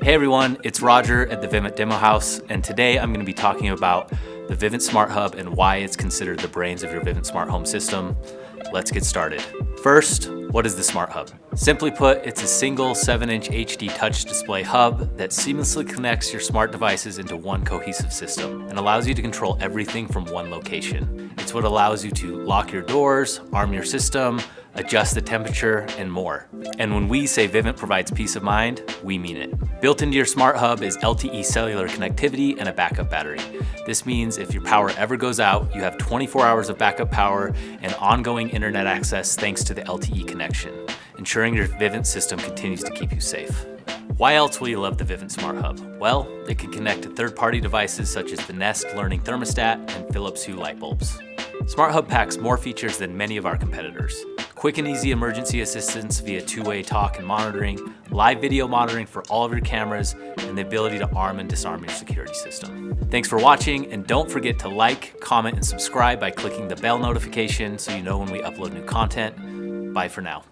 Hey everyone, it's Roger at the Vivint Demo House, and today I'm going to be talking about the Vivint Smart Hub and why it's considered the brains of your Vivint Smart Home system. Let's get started. First, what is the Smart Hub? Simply put, it's a single 7-inch HD touch display hub that seamlessly connects your smart devices into one cohesive system and allows you to control everything from one location. It's what allows you to lock your doors, arm your system, adjust the temperature, and more. And when we say Vivint provides peace of mind, we mean it. Built into your Smart Hub is LTE cellular connectivity and a backup battery. This means if your power ever goes out, you have 24 hours of backup power and ongoing internet access thanks to the LTE connection, ensuring your Vivint system continues to keep you safe. Why else will you love the Vivint Smart Hub? Well, it can connect to third-party devices such as the Nest Learning Thermostat and Philips Hue light bulbs. Smart Hub packs more features than many of our competitors. Quick and easy emergency assistance via two-way talk and monitoring, live video monitoring for all of your cameras, and the ability to arm and disarm your security system. Thanks for watching, and don't forget to like, comment, and subscribe by clicking the bell notification so you know when we upload new content. Bye for now.